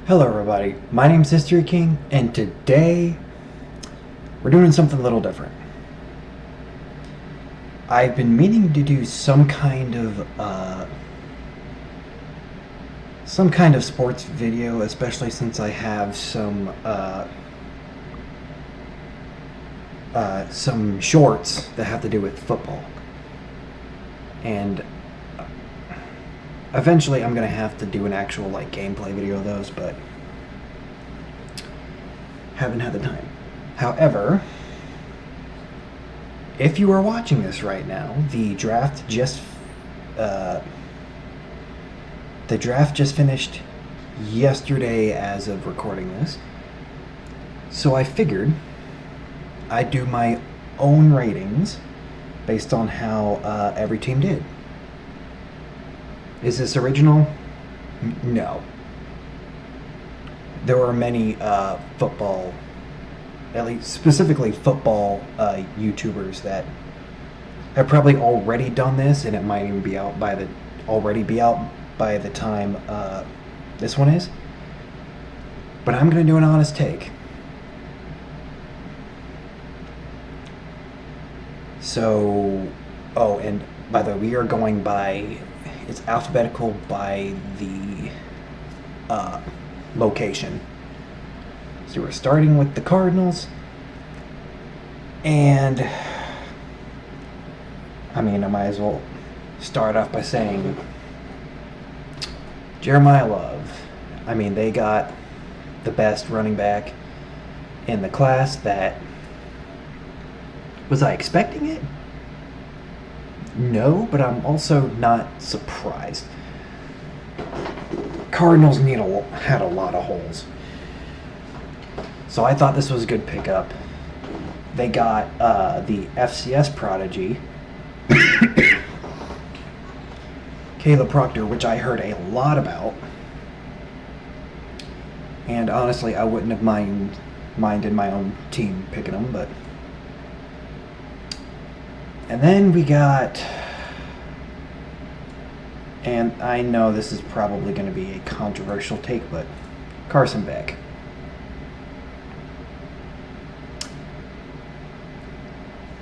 Hello everybody, my name's History King, and today we're doing something a little different. I've been meaning to do some kind of sports video, especially since I have some shorts that have to do with football. And eventually I'm gonna have to do an actual gameplay video of those, but haven't had the time. However, if you are watching this right now, the draft just finished yesterday as of recording this. So I figured I'd do my own ratings based on how every team did. Is this original? No. There were many football, at least specifically football YouTubers that have probably already done this, and it might even be out by the time this one is. But I'm gonna do an honest take. So, oh, and by the way, we are going by, it's alphabetical by the location. So we're starting with the Cardinals, and I mean, I might as well start off by saying Jeremiah Love. I mean, they got the best running back in the class. That was I expecting it? No, but I'm also not surprised. Cardinals had a lot of holes. So I thought this was a good pickup. They got the FCS prodigy, Caleb Proctor, which I heard a lot about. And honestly, I wouldn't have minded my own team picking them, but... And then we got... And I know this is probably going to be a controversial take, but Carson Beck.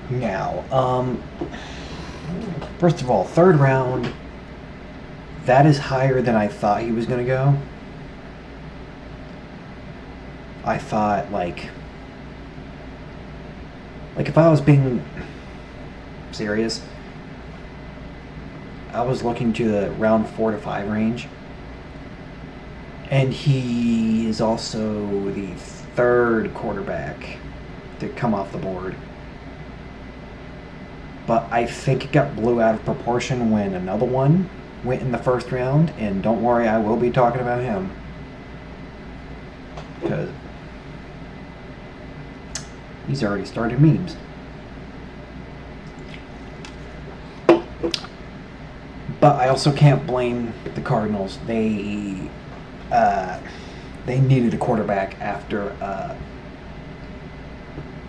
Now, first of all, third round, that is higher than I thought he was going to go. I thought, if I was being serious, I was looking to the round 4 to 5 range. And he is also the third quarterback to come off the board. But I think it got blew out of proportion when another one went in the first round. And don't worry, I will be talking about him. Because he's already started memes. But I also can't blame the Cardinals. They needed a quarterback after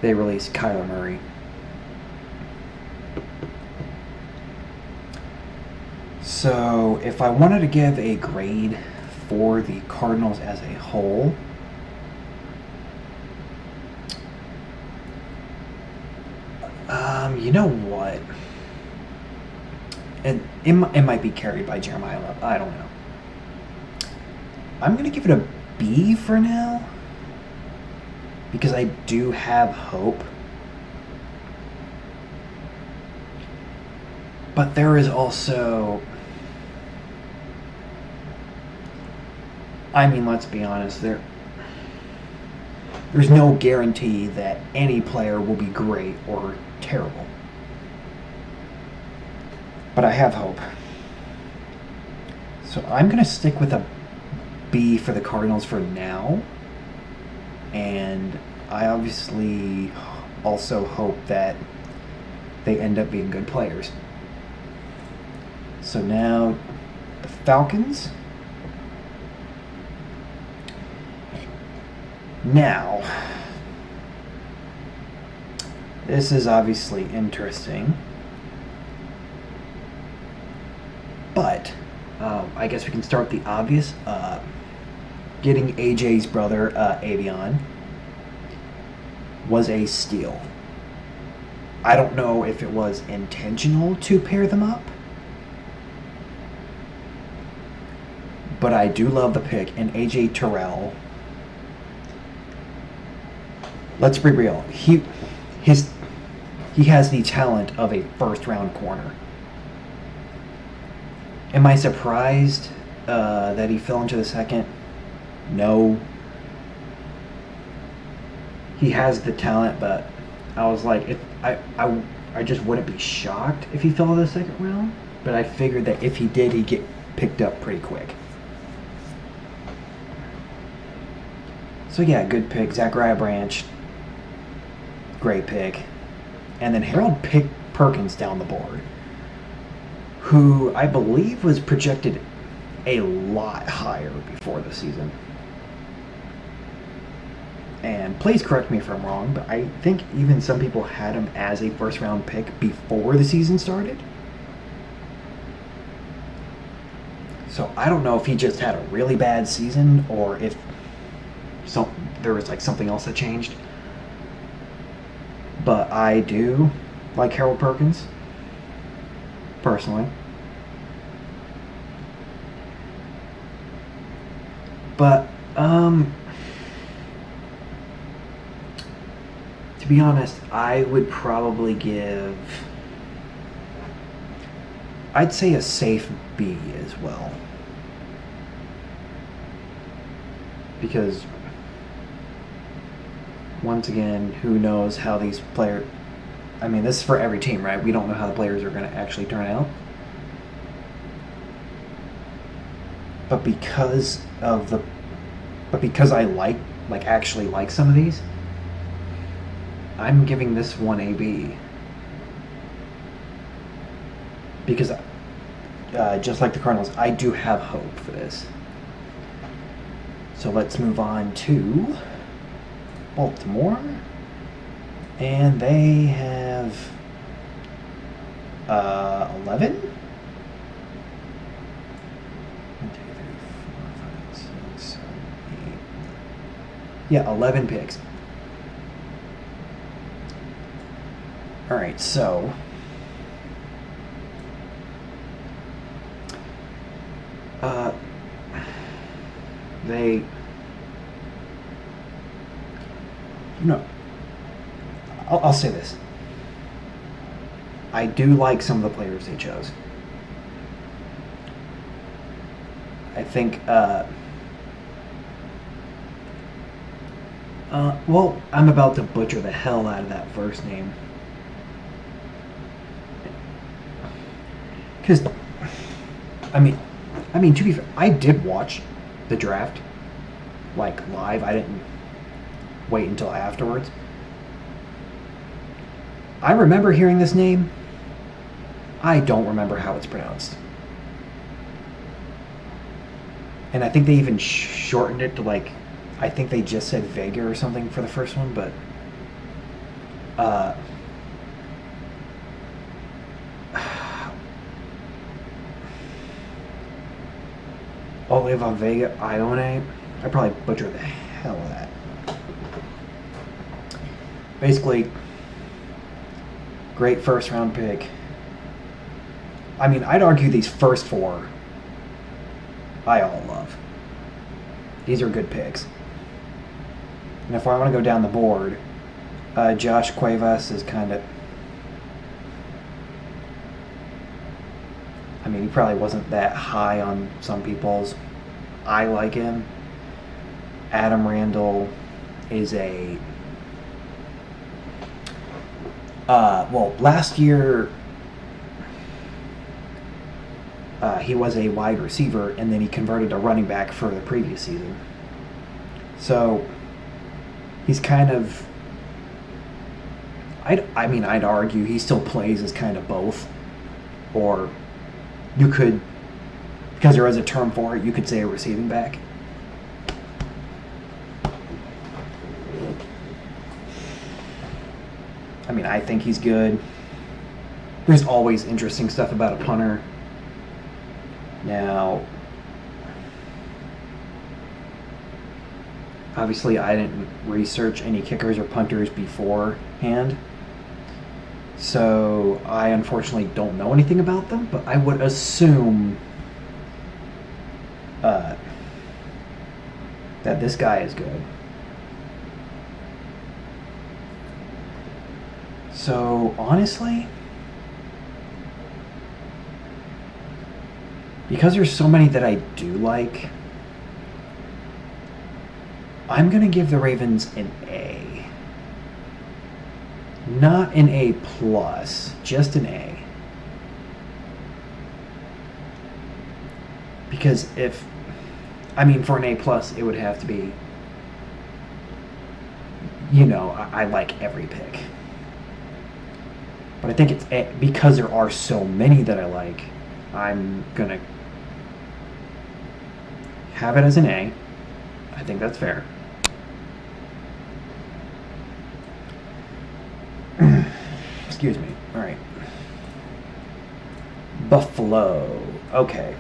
they released Kyler Murray. So if I wanted to give a grade for the Cardinals as a whole, you know what? And it might be carried by Jeremiah Love. I don't know. I'm going to give it a B for now, because I do have hope. But there is also... I mean, let's be honest. There's no guarantee that any player will be great or terrible. But I have hope. So I'm going to stick with a B for the Cardinals for now. And I obviously also hope that they end up being good players. So now, the Falcons. Now, this is obviously interesting. But I guess we can start with the obvious. getting AJ's brother, Avion, was a steal. I don't know if it was intentional to pair them up, but I do love the pick. And AJ Terrell, let's be real, he has the talent of a first round corner. Am I surprised that he fell into the second? No. He has the talent, but I was like, if I just wouldn't be shocked if he fell in the second round. But I figured that if he did, he'd get picked up pretty quick. So yeah, good pick. Zachariah Branch, great pick. And then Harold Perkins down the board, who I believe was projected a lot higher before the season. And please correct me if I'm wrong, but I think even some people had him as a first round pick before the season started. So I don't know if he just had a really bad season or if there was like something else that changed. But I do like Harold Perkins, personally. But, to be honest, I would probably give, I'd say a safe B as well. Because, once again, who knows how these players, I mean, this is for every team, right? We don't know how the players are going to actually turn out. But because I actually like some of these, I'm giving this one a B. Because, just like the Cardinals, I do have hope for this. So let's move on to Baltimore. And they have 11? 1, 2, 3, 4, 5, 6, 7, 8. Yeah, 11 picks. All right, so they, I'll say this. I do like some of the players they chose. I think, well, I'm about to butcher the hell out of that first name. Because, I mean, to be fair, I did watch the draft, like, live. I didn't wait until afterwards. I remember hearing this name. I don't remember how it's pronounced. And I think they even shortened it to, like, I think they just said Vega or something for the first one, but Oliva Vega Ione. I probably butchered the hell of that. Basically, great first round pick. I mean, I'd argue these first four I all love. These are good picks. And if I want to go down the board, Josh Cuevas is kind of, I mean, he probably wasn't that high on some people's. I like him. Adam Randall is a, well, last year he was a wide receiver, and then he converted to running back for the previous season. So he's kind of, I mean, I'd argue he still plays as kind of both. Or you could, because there is a term for it, you could say a receiving back. I mean, I think he's good. There's always interesting stuff about a punter. Now, Obviously, I didn't research any kickers or punters beforehand, so I unfortunately don't know anything about them, but I would assume that this guy is good. So, honestly, because there's so many that I do like, I'm going to give the Ravens an A. Not an A+, just an A. Because for an A+, it would have to be, I like every pick. But I think it's A, because there are so many that I like, I'm going to have it as an A. I think that's fair. Excuse me. All right. Buffalo. Okay.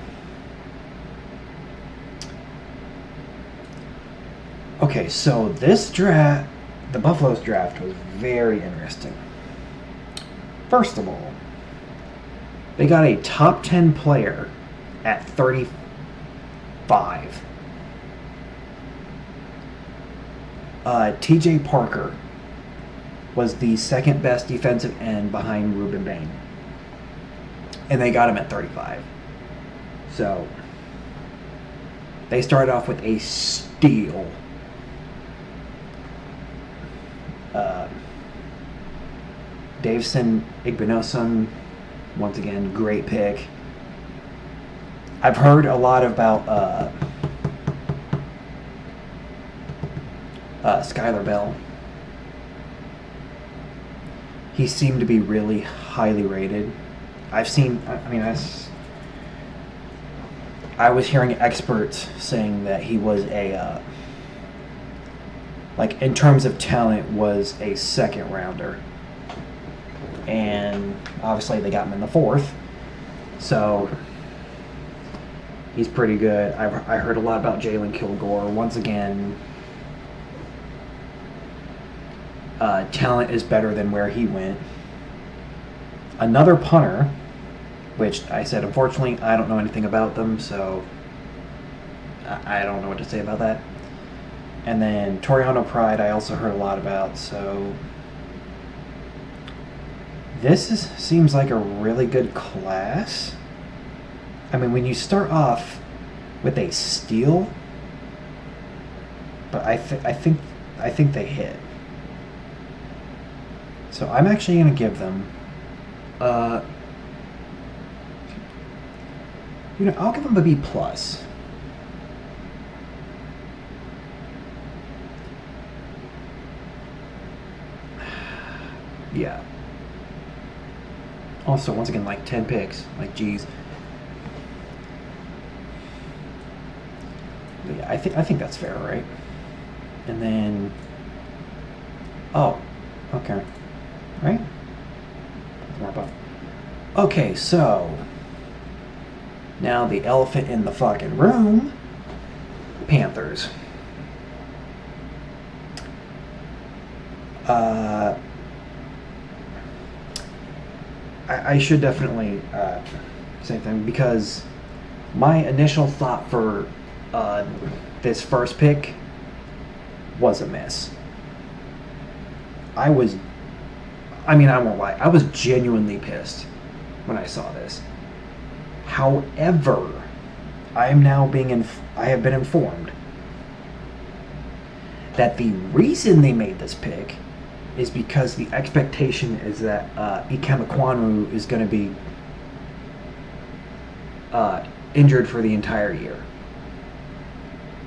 Okay, so this draft, the Buffalo's draft was very interesting. First of all, they got a top 10 player at 35. TJ Parker was the second best defensive end behind Ruben Bain. And they got him at 35. So, they started off with a steal. Davison Igbinosun, once again, great pick. I've heard a lot about Skylar Bell. He seemed to be really highly rated. I was hearing experts saying that he was in terms of talent, was a second rounder. And obviously they got him in the 4th. So he's pretty good. I heard a lot about Jalen Kilgore. Once again, talent is better than where he went. Another punter, which I said, unfortunately, I don't know anything about them, so I don't know what to say about that. And then Toriano Pride, I also heard a lot about, so this seems like a really good class. I mean, when you start off with a steal, but I think they hit. So I'm actually going to give them, I'll give them a B+. Yeah. Also, once again, 10 picks. Geez. But yeah, I think that's fair, right? And then, oh, okay, right? Okay, so now the elephant in the fucking room, Panthers. I should definitely say thing, because my initial thought for this first pick was a miss. I won't lie, I was genuinely pissed when I saw this. However, I have been informed that the reason they made this pick is because the expectation is that Ikem Ekwonu is going to be injured for the entire year.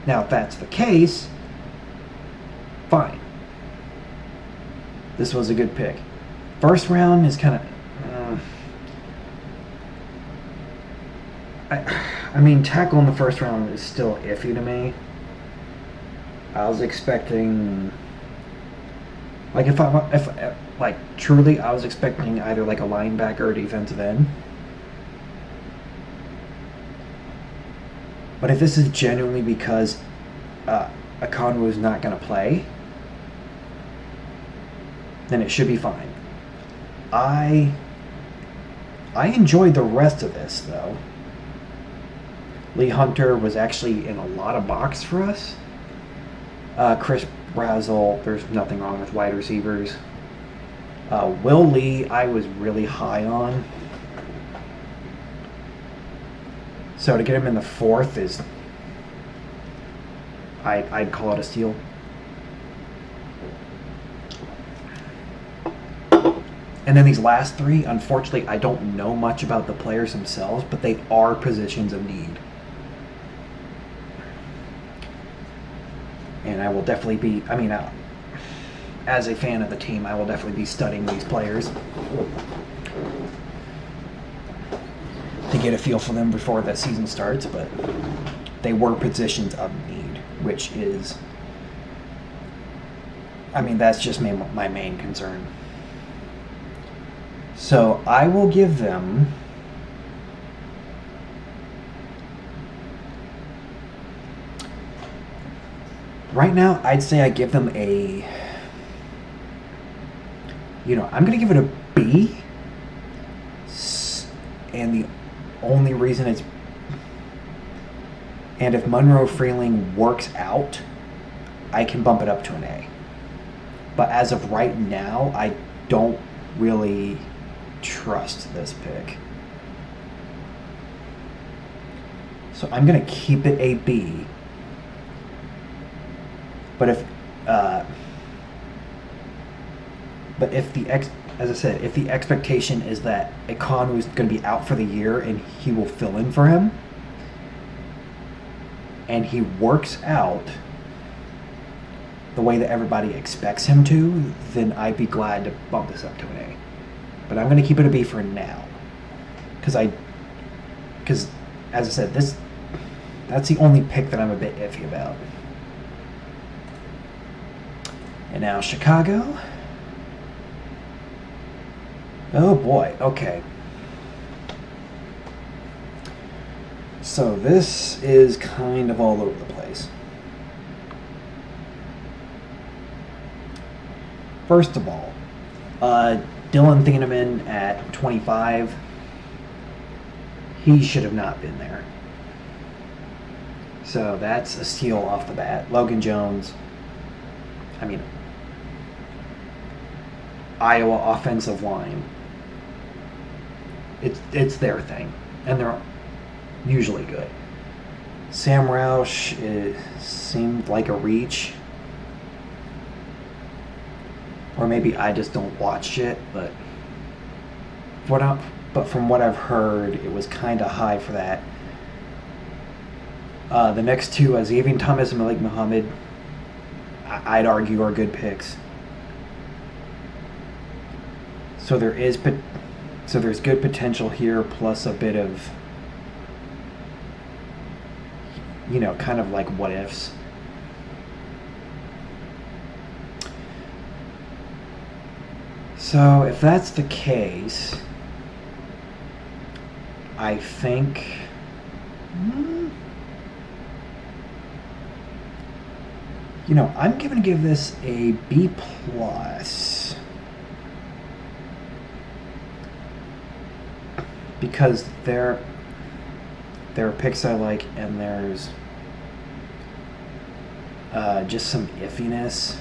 Now, if that's the case, fine. This was a good pick. First round is kind of... tackle in the first round is still iffy to me. I was expecting... truly, I was expecting either a linebacker or defensive end. But if this is genuinely because Ekonwu is not going to play, then it should be fine. I enjoyed the rest of this, though. Lee Hunter was actually in a lot of box for us. Chris Brazzell, there's nothing wrong with wide receivers. Will Lee, I was really high on. So to get him in the 4th is, I'd call it a steal. And then these last 3, unfortunately, I don't know much about the players themselves, but they are positions of need. And I will definitely be, as a fan of the team, I will definitely be studying these players to get a feel for them before the season starts, but they were positions of need, which is, that's just my main concern. So I will give them right now, I'd say I give them I'm going to give it a B. And the only reason it's, and if Monroe Freeling works out, I can bump it up to an A. But as of right now, I don't really trust this pick. So I'm going to keep it a B. But if as I said, if the expectation is that Ekonwu is going to be out for the year and he will fill in for him, and he works out the way that everybody expects him to, then I'd be glad to bump this up to an A. But I'm going to keep it a B for now, because as I said, that's the only pick that I'm a bit iffy about. And now Chicago. Oh boy, okay. So this is kind of all over the place. First of all, Dylan Thieneman at 25, he should have not been there. So that's a steal off the bat. Logan Jones, Iowa offensive line. It's their thing, and they're usually good. Sam Roush, it seemed like a reach. Or maybe I just don't watch it, but from what I've heard, it was kind of high for that. The next two, Xavier Thomas and Malik Muhammad, I'd argue are good picks. So there's good potential here, plus a bit of, kind of like what ifs. So if that's the case, I think I'm going to give this a B plus, because there are picks I like, and there's just some iffiness.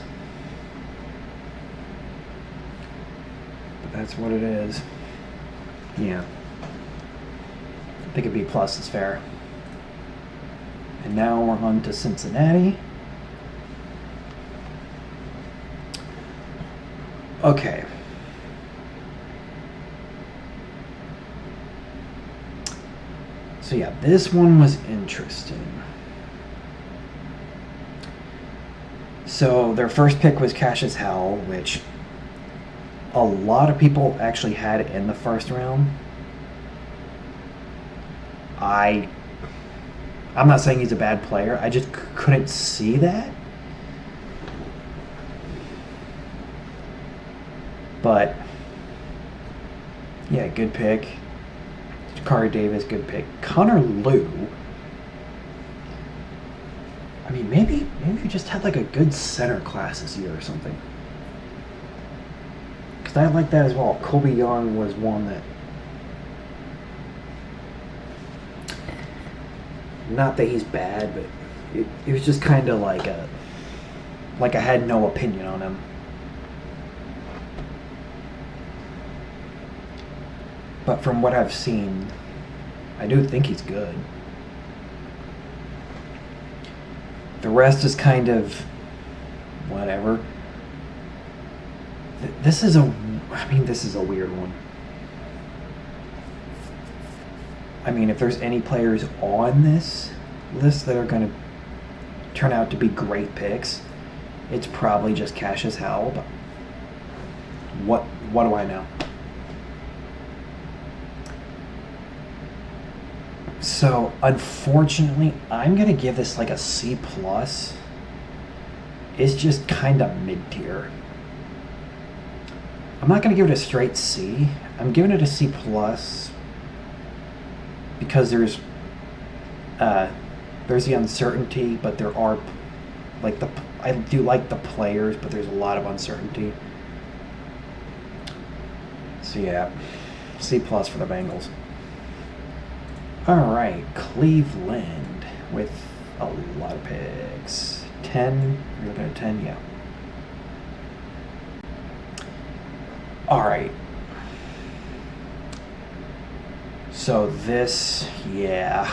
But that's what it is. Yeah. I think a B plus is fair. And now we're on to Cincinnati. Okay. So yeah, this one was interesting. So their first pick was Cassius Howell, which a lot of people actually had in the first round. I'm not saying he's a bad player. I just couldn't see that. But yeah, good pick. Jakari Davis, good pick. Connor Lew. mean, maybe we just had like a good center class this year or something. Because I like that as well. Colby Young was one that. Not that he's bad, but it was just kind of like I had no opinion on him. But from what I've seen, I do think he's good. The rest is kind of whatever. This is a weird one. I mean, if there's any players on this list that are going to turn out to be great picks, it's probably just Cassius Howell. But what do I know? So, unfortunately, I'm going to give this like a C+. It's just kind of mid-tier. I'm not going to give it a straight C. I'm giving it a C+, because there's the uncertainty, but there are I do like the players, but there's a lot of uncertainty. So yeah, C+ for the Bengals. All right, Cleveland with a lot of picks. 10. You're looking at 10, yeah. All right. So this, yeah.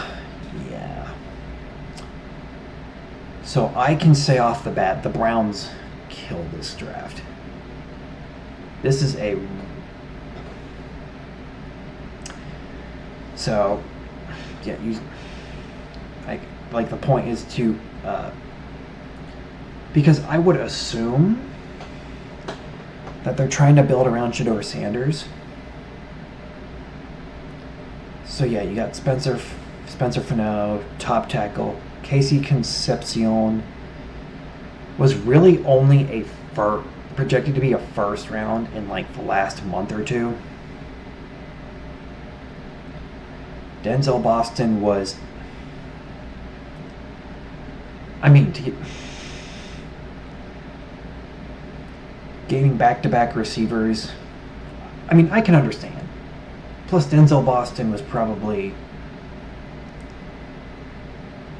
So I can say off the bat, the Browns killed this draft. This is a... So, yeah, the point is to... because I would assume that they're trying to build around Shedeur Sanders. So yeah, you got Spencer Fano, top tackle. Casey Concepcion was really only projected to be a first round in like the last month or two. Denzel Boston was, I mean, gaining back-to-back receivers. I mean, I can understand. Plus, Denzel Boston was probably,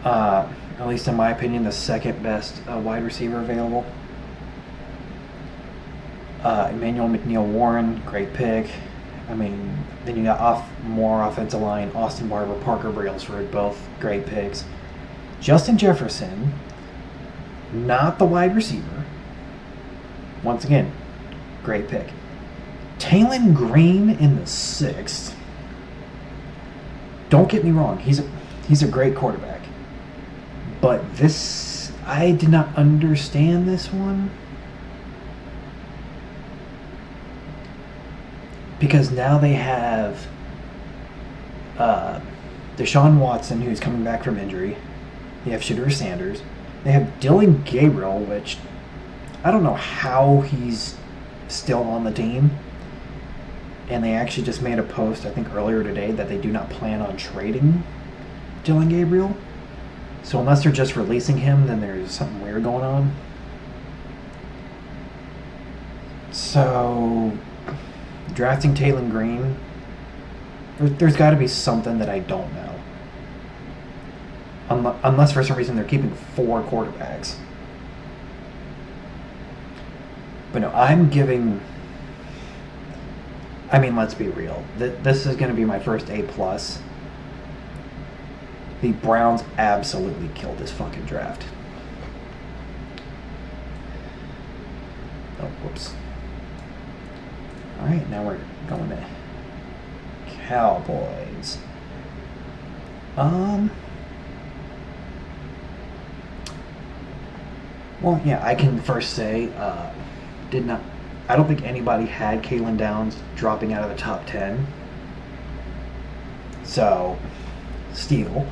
at least in my opinion, the second best wide receiver available. Emmanuel McNeil-Warren, great pick. I mean, then you got more offensive line. Austin Barber, Parker Brailsford, both great picks. Justin Jefferson, not the wide receiver. Once again, great pick. Taylon Green in the 6th. Don't get me wrong, he's a great quarterback. But this, I did not understand this one. Because now they have Deshaun Watson, who's coming back from injury. They have Shedeur Sanders. They have Dillon Gabriel, which I don't know how he's still on the team. And they actually just made a post, I think earlier today, that they do not plan on trading Dillon Gabriel. So unless they're just releasing him, then there's something weird going on. So, drafting Taylon Green, there's got to be something that I don't know. Unless for some reason they're keeping 4 quarterbacks. But no, I'm giving... I mean, let's be real. This is going to be my first A+. The Browns absolutely killed this fucking draft. Oh, whoops. Alright, now we're going to Cowboys. Well, yeah, I can first say, I don't think anybody had Kalen Downs dropping out of the top 10. So, steal.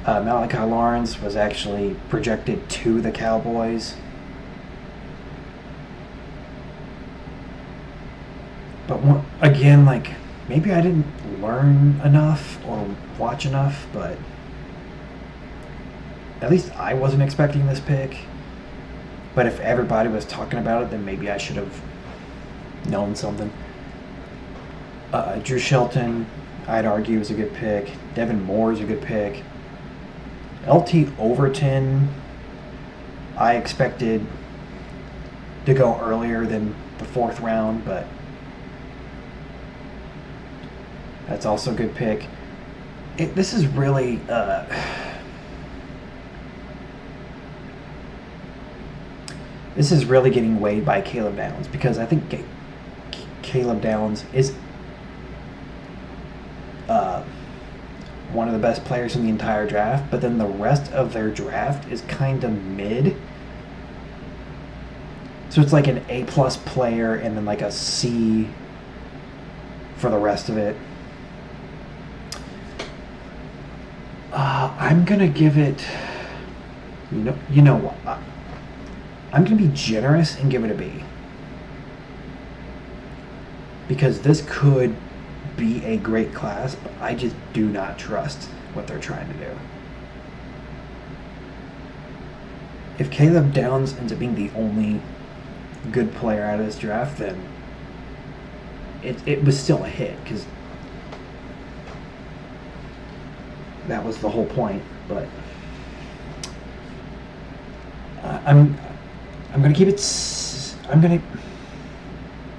Malachi Lawrence was actually projected to the Cowboys. But again, like, maybe I didn't learn enough or watch enough, but at least I wasn't expecting this pick. But if everybody was talking about it, then maybe I should have known something. Drew Shelton, I'd argue, is a good pick. Devin Moore is a good pick. LT Overton, I expected to go earlier than the 4th round, but that's also a good pick. This is really this is really getting weighed by Caleb Downs, because I think Caleb Downs is one of the best players in the entire draft, but then the rest of their draft is kind of mid. So it's like an A+ player and then like a C for the rest of it. I'm gonna give it. You know what? I'm gonna be generous and give it a B, because this could be a great class, but I just do not trust what they're trying to do. If Caleb Downs ends up being the only good player out of this draft, then it was still a hit, because that was the whole point. But I'm gonna keep it. I'm gonna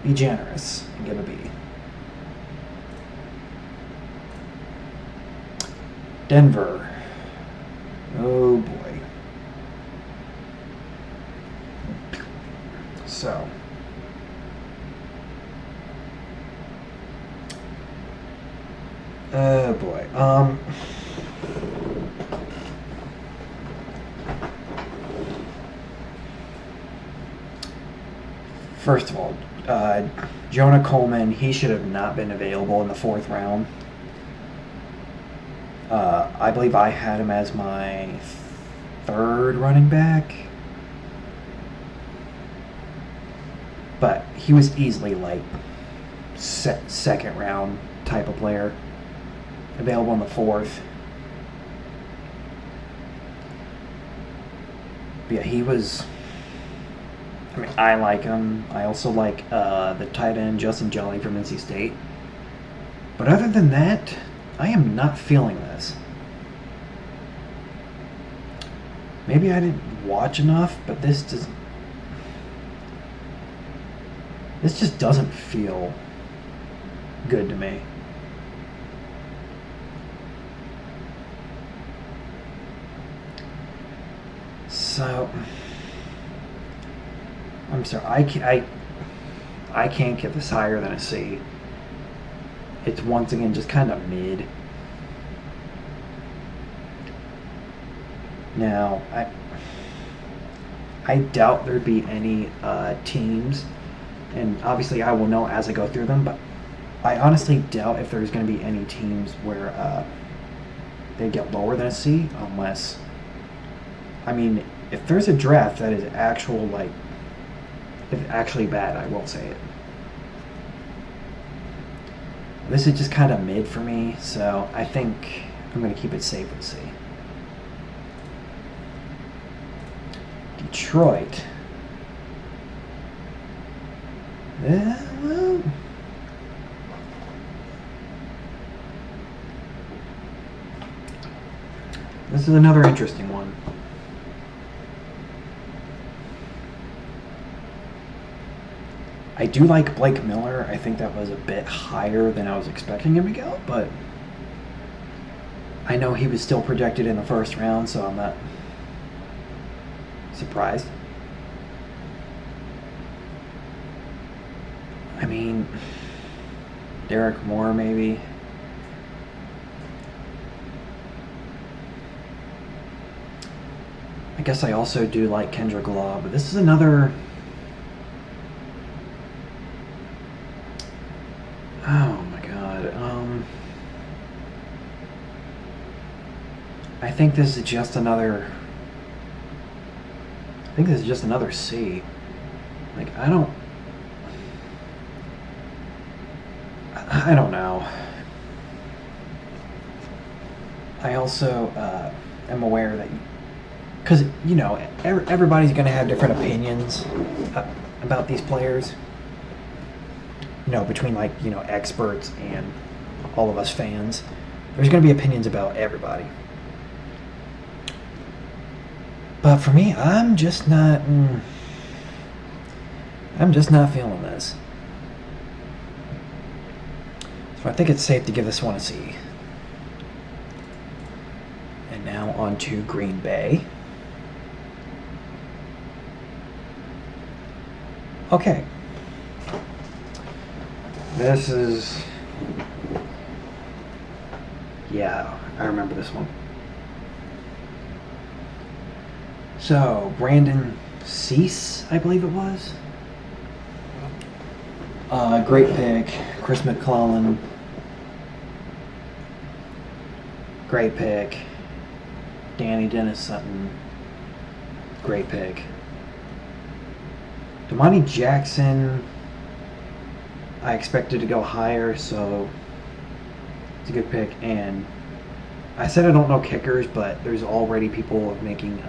be generous and give a B. Denver. Oh boy. So. Oh boy. First of all, Jonah Coleman, he should have not been available in the 4th round. I believe I had him as my 3rd running back. But he was easily like 2nd round type of player. Available in the 4th. But yeah, he was... I mean, I like him. I also like the tight end Justin Jolly from NC State. But other than that, I am not feeling this. Maybe I didn't watch enough, but this just doesn't feel good to me. So I'm sorry, I can't get this higher than a C. It's once again just kind of mid. Now, I doubt there'd be any teams, and obviously I will know as I go through them, but I honestly doubt if there's going to be any teams where they get lower than a C, unless, I mean, if there's a draft that is actually bad, I will say it. This is just kind of mid for me, so I think I'm going to keep it safe with C. Detroit. Well, this is another interesting one. I do like Blake Miller. I think that was a bit higher than I was expecting him to go, but I know he was still projected in the 1st round, so I'm not surprised. I mean, Derek Moore maybe. I guess I also do like Kendrick Law, but this is another... Oh my god. I think this is just another... I think this is just another C. Like, I don't know. I also am aware that because everybody's going to have different opinions about these players. Between experts and all of us fans, there's going to be opinions about everybody. But for me, I'm just not feeling this. So I think it's safe to give this one a C. And now on to Green Bay. Okay. This is... Yeah, I remember this one. So, Brandon Cease, I believe it was. Great pick. Chris McClellan. Great pick. Danny Dennis Sutton. Great pick. Damani Jackson, I expected to go higher, so it's a good pick. And I said I don't know kickers, but there's already people making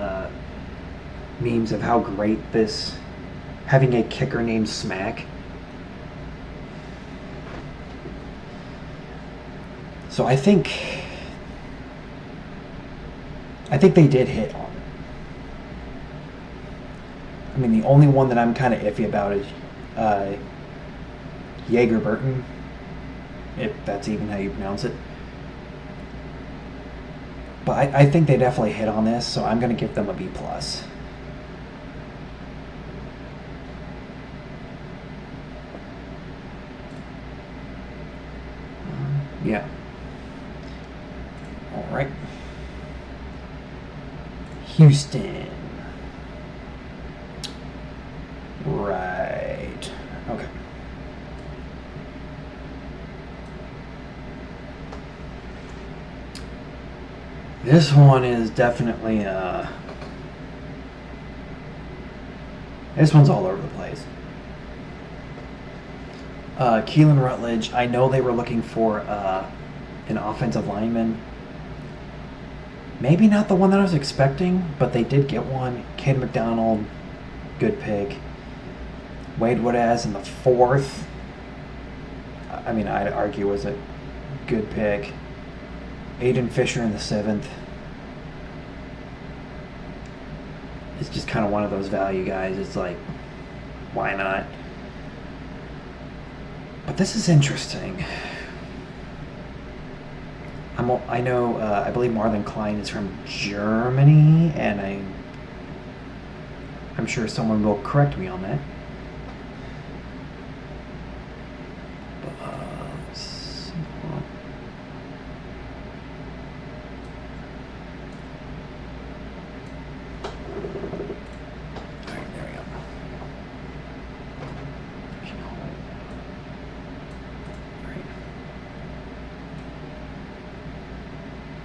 memes of how great this having a kicker named Smack. So I think they did hit on it. I mean, the only one that I'm kind of iffy about is Jaeger Burton, if that's even how you pronounce it. But I think they definitely hit on this, so I'm going to give them a B+. Yeah. All right. Houston. Right. Okay. This one is definitely this one's all over the place. Keelan Rutledge, I know they were looking for an offensive lineman. Maybe not the one that I was expecting, but they did get one. Caden McDonald, good pick. Wade Woodaz in the 4th. I mean, I'd argue was a good pick. Aiden Fisher in the 7th. It's just kind of one of those value guys. It's like, why not? But this is interesting. I know, I believe Marlon Klein is from Germany, and I'm sure someone will correct me on that. Let's see. All right, there we go. All right.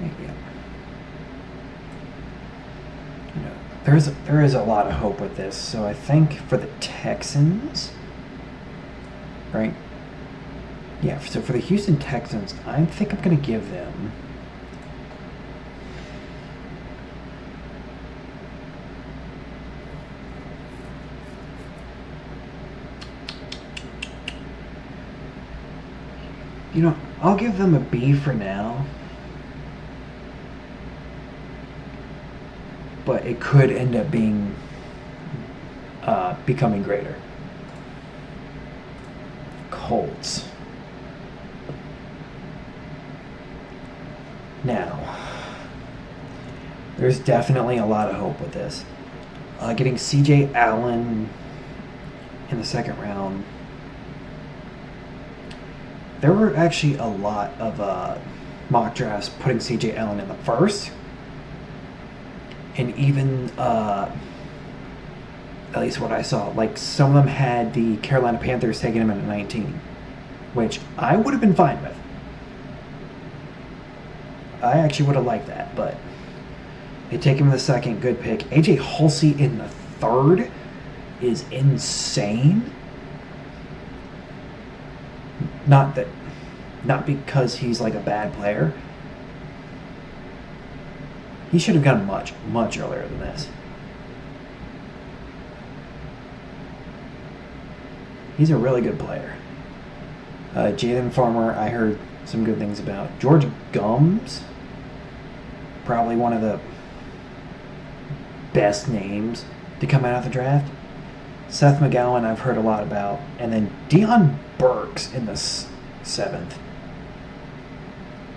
Maybe. There is a lot of hope with this. So I think for the Texans, right? Yeah. So for the Houston Texans, I think I'm going to give them. I'll give them a B for now. But it could end up being becoming greater. Colts. Now, there's definitely a lot of hope with this. Getting C.J. Allen in the 2nd round. There were actually a lot of mock drafts putting C.J. Allen in the 1st. And even, at least what I saw, like some of them had the Carolina Panthers taking him at 19, which I would have been fine with. I actually would have liked that, but they take him in the 2nd, good pick. AJ Hulsey in the 3rd is insane. Not because he's like a bad player. He should have gone much, much earlier than this. He's a really good player. Jalen Farmer, I heard some good things about. George Gums, probably one of the best names to come out of the draft. Seth McGowan, I've heard a lot about. And then Deion Burks in the 7th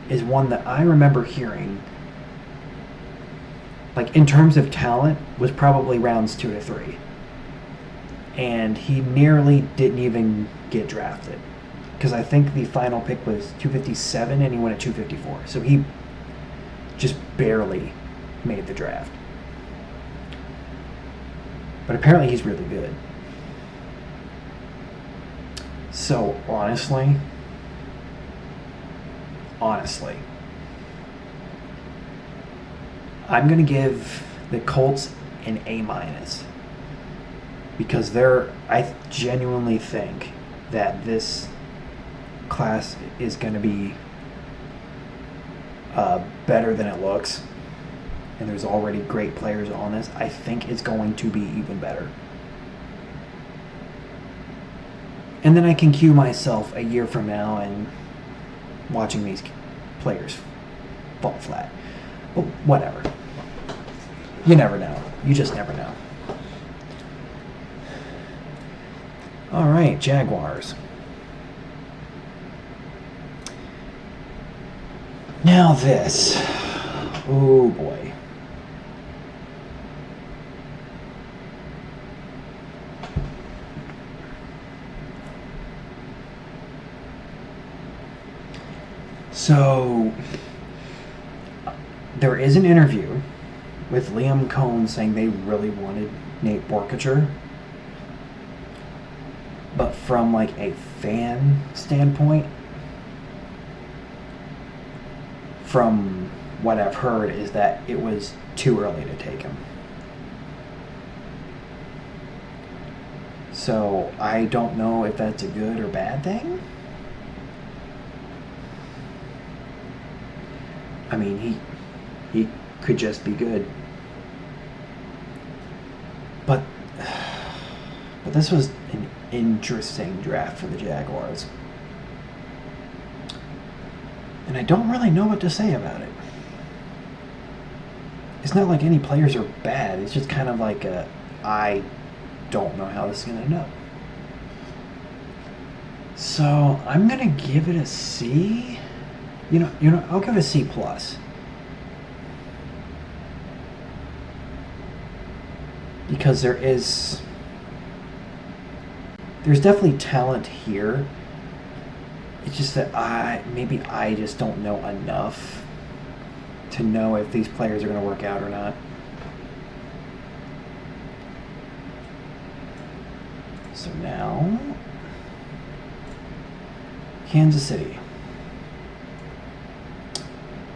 is one that I remember hearing, like in terms of talent, was probably rounds 2 to 3. And he nearly didn't even get drafted. Because I think the final pick was 257 and he went at 254. So he just barely made the draft. But apparently he's really good. So honestly, I'm going to give the Colts an A-. Because I genuinely think that this class is going to be better than it looks. And there's already great players on this. I think it's going to be even better. And then I can cue myself a year from now and watching these players fall flat. But whatever. You never know. You just never know. All right, Jaguars. Now this. Oh boy. So there is an interview with Liam Cohn saying they really wanted Nate Borkacher. But from like a fan standpoint, from what I've heard, is that it was too early to take him. So I don't know if that's a good or bad thing. I mean, he could just be good. But this was an interesting draft for the Jaguars. And I don't really know what to say about it. It's not like any players are bad. It's just kind of like I don't know how this is going to end up. So I'm going to give it a C. You know, I'll give it a C+. Because there's definitely talent here. It's just that I just don't know enough to know if these players are going to work out or not. So now, Kansas City.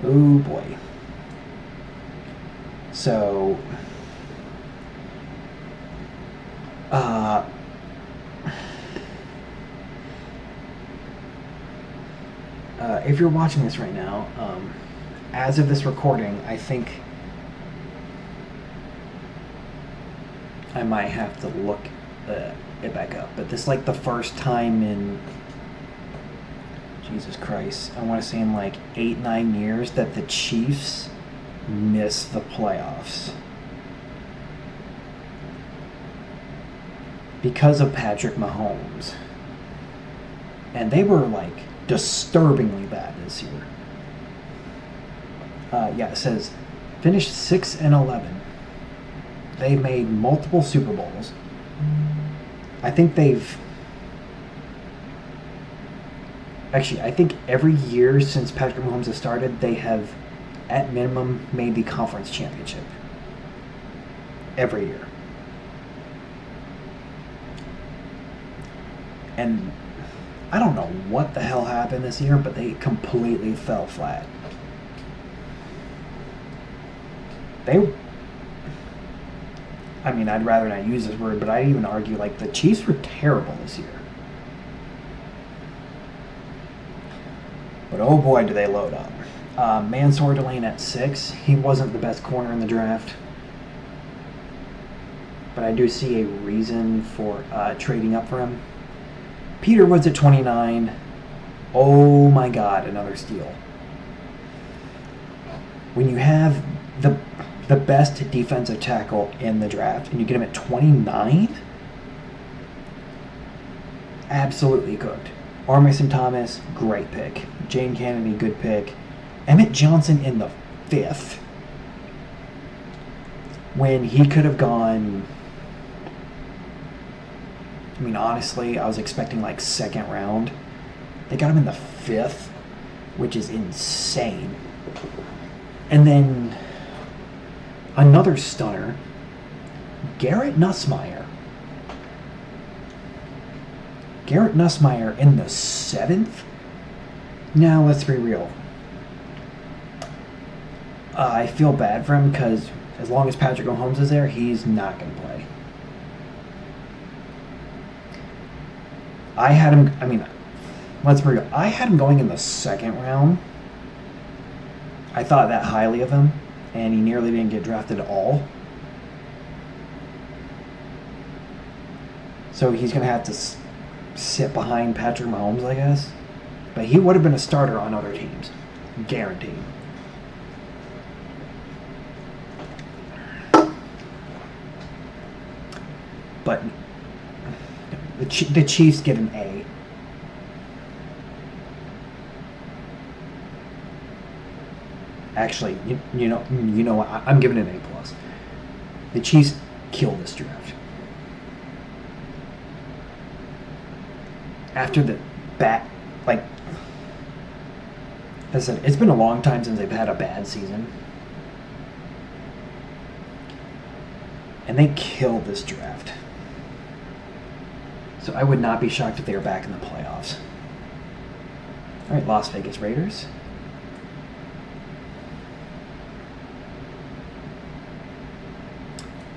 Oh boy. So, if you're watching this right now, as of this recording, I think I might have to look it back up. But this is like the first time in, Jesus Christ, I want to say in like 8-9 years that the Chiefs miss the playoffs because of Patrick Mahomes. And they were like disturbingly bad this year. It says finished 6-11. They've made multiple Super Bowls. I think every year since Patrick Mahomes has started, they have, at minimum, made the conference championship. Every year. And I don't know what the hell happened this year, but they completely fell flat. I'd rather not use this word, but I'd even argue like the Chiefs were terrible this year. But oh boy, do they load up. Mansour Delane at 6. He wasn't the best corner in the draft, but I do see a reason for trading up for him. Peter Woods at 29. Oh my God, another steal. When you have the best defensive tackle in the draft and you get him at 29, absolutely cooked. Armason Thomas, great pick. Jane Kennedy, good pick. Emmett Johnson in the 5th, when he could have gone, I mean, honestly, I was expecting like 2nd round. They got him in the 5th, which is insane. And then another stunner, Garrett Nussmeier. Garrett Nussmeier in the 7th? Now, let's be real. I feel bad for him because as long as Patrick Mahomes is there, he's not going to play. I had him, I mean, let's be real. I had him going in the 2nd round. I thought that highly of him, and he nearly didn't get drafted at all. So he's going to have to sit behind Patrick Mahomes, I guess. But he would have been a starter on other teams. Guaranteed. But the Chiefs get an A. Actually, you know what? I'm giving it an A+. The Chiefs killed this draft. After the like, as I said, it's been a long time since they've had a bad season. And they killed this draft. So I would not be shocked if they were back in the playoffs. All right, Las Vegas Raiders.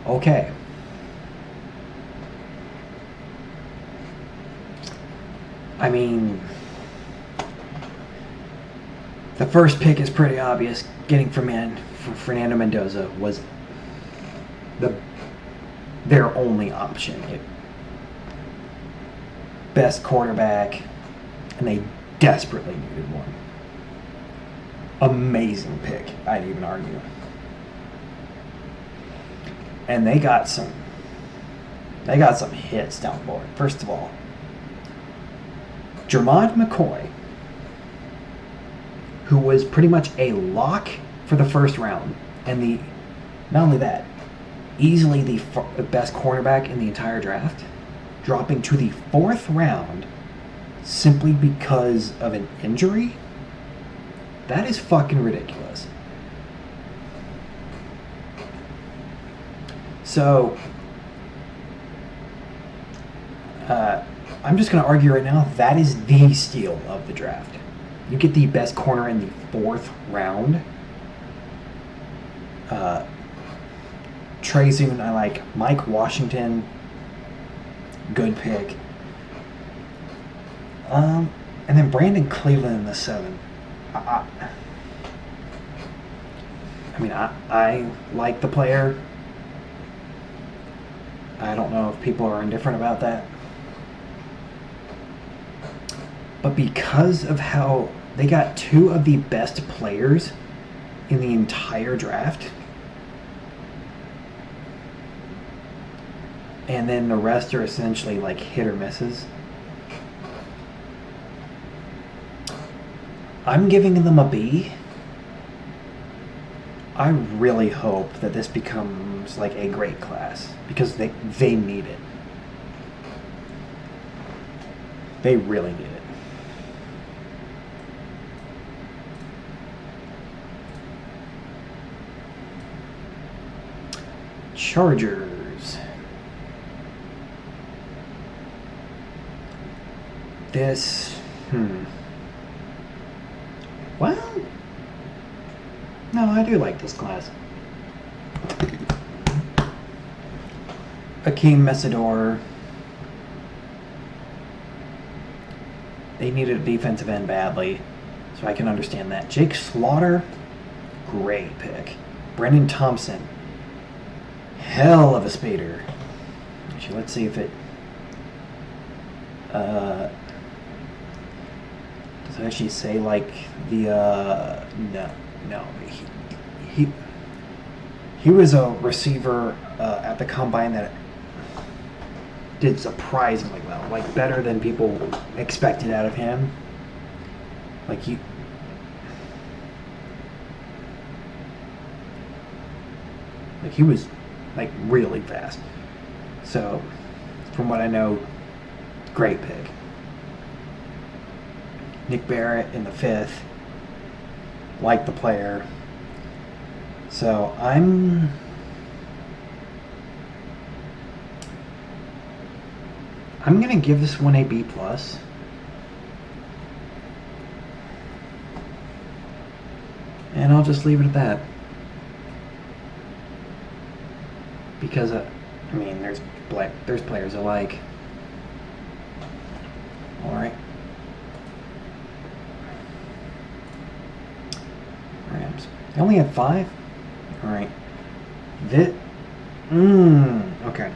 Okay. I mean, the first pick is pretty obvious. Getting Fernando Mendoza was their only option. Best quarterback, and they desperately needed one. Amazing pick, I'd even argue. And they got some hits down the board. First of all, Jermod McCoy, who was pretty much a lock for the first round, and not only that, easily the best cornerback in the entire draft, dropping to the 4th round simply because of an injury. That is fucking ridiculous. So, I'm just going to argue right now, that is the steal of the draft. You get the best corner in the 4th round. Trey Zoon, I like. Mike Washington, good pick. And then Brandon Cleveland in the 7th. I like the player. I don't know if people are indifferent about that. But because of how they got 2 of the best players in the entire draft, and then the rest are essentially like hit or misses, I'm giving them a B. I really hope that this becomes like a great class because they need it. They really need it. Chargers. This, well, no, I do like this class. Akeem Messidor. They needed a defensive end badly. So I can understand that. Jake Slaughter, great pick. Brendan Thompson, hell of a speeder. Actually, let's see if it does it actually say like the no he was a receiver at the combine that did surprisingly well, like better than people expected out of him. Like he was like really fast. So from what I know, great pick. Nick Barrett in the 5th. Like the player. So I'm gonna give this one a B+. And I'll just leave it at that. Because I mean, there's players I like. All right. Rams. I only had 5. All right. Okay.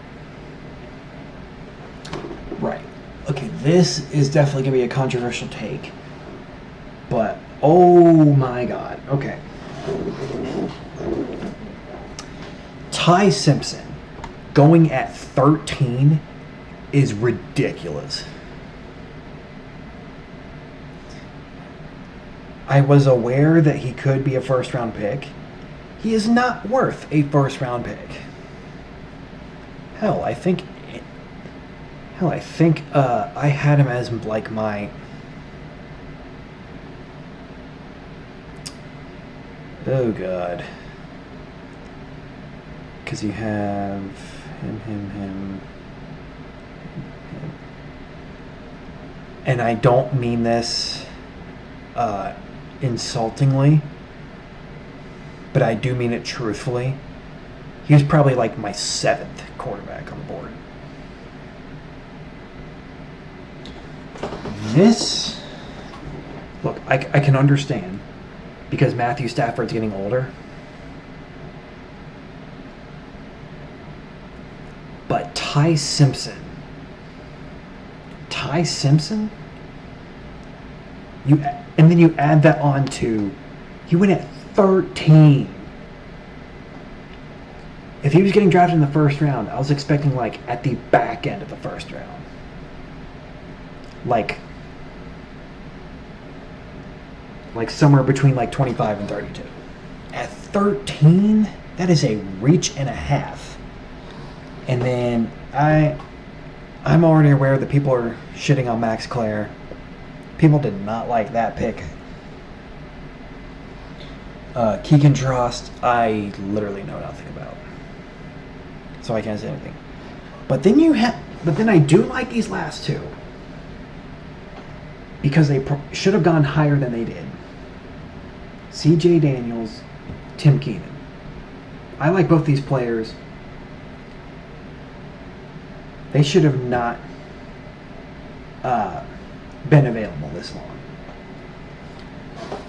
Right. Okay, this is definitely going to be a controversial take. But, oh my god. Okay. Ty Simpson going at 13 is ridiculous. I was aware that he could be a first-round pick. He is not worth a first-round pick. Hell, I think I had him as like my. Oh god. Because you have him. And I don't mean this insultingly, but I do mean it truthfully. He was probably like my 7th quarterback on the board. This, look, I can understand because Matthew Stafford's getting older. But Ty Simpson, and then you add that on to, he went at 13. If he was getting drafted in the first round, I was expecting like at the back end of the first round. Like somewhere between like 25 and 32. At 13, that is a reach and a half. And then I'm already aware that people are shitting on Max Clare. People did not like that pick. Keegan Drost, I literally know nothing about, so I can't say anything. But then I do like these last two because they should have gone higher than they did. C.J. Daniels, Tim Keenan. I like both these players. They should have not been available this long.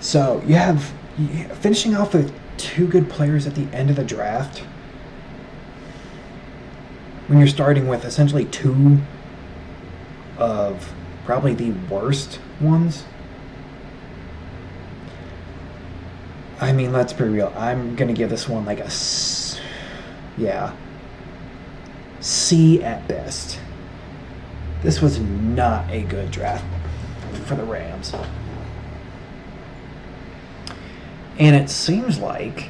So you have finishing off with 2 good players at the end of the draft. When you're starting with essentially 2 of probably the worst ones. I mean, let's be real. I'm going to give this one like a C at best. This was not a good draft for the Rams. And it seems like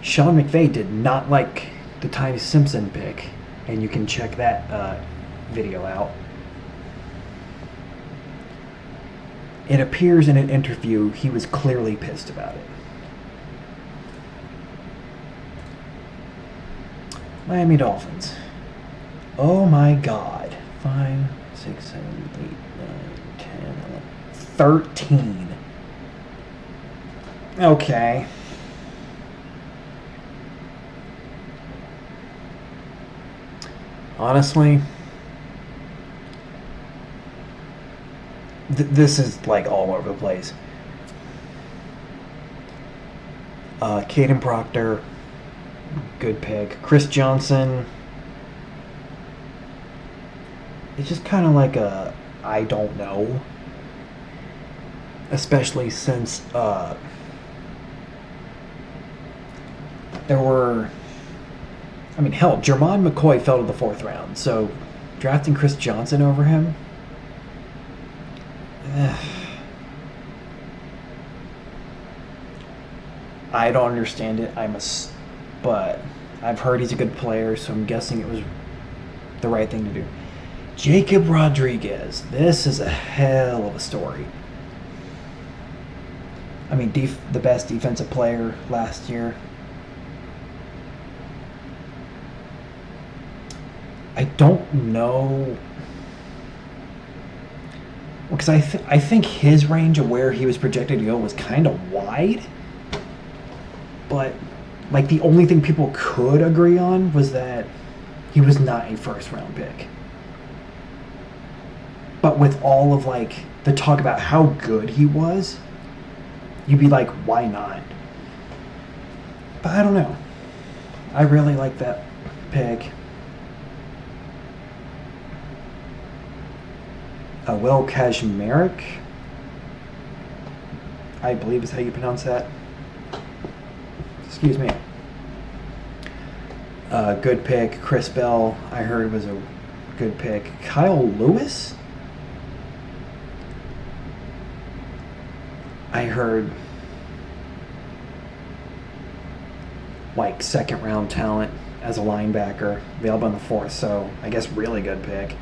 Sean McVay did not like the Ty Simpson pick. And you can check that video out. It appears in an interview he was clearly pissed about it. Miami Dolphins. Oh my god. 5, 6, 7, 8, 9, 10, 11, 13. Okay. Honestly, this is like all over the place. Caden Proctor, good pick. Chris Johnson, it's just kind of like a I don't know, especially since there were. I mean, hell, Jermon McCoy fell to the fourth round, so drafting Chris Johnson over him. I don't understand it. But I've heard he's a good player, so I'm guessing it was the right thing to do. Jacob Rodriguez. This is a hell of a story. I mean, the best defensive player last year. I don't know. Because I think his range of where he was projected to go was kind of wide. But, like, the only thing people could agree on was that he was not a first-round pick. But with all of, like, the talk about how good he was, you'd be like, why not? But I don't know. I really like that pick. Will Kazmarek, I believe is how you pronounce that. Excuse me. Good pick. Chris Bell, I heard, was a good pick. Kyle Lewis, I heard, like, second round talent as a linebacker, available in the fourth, so I guess really good pick.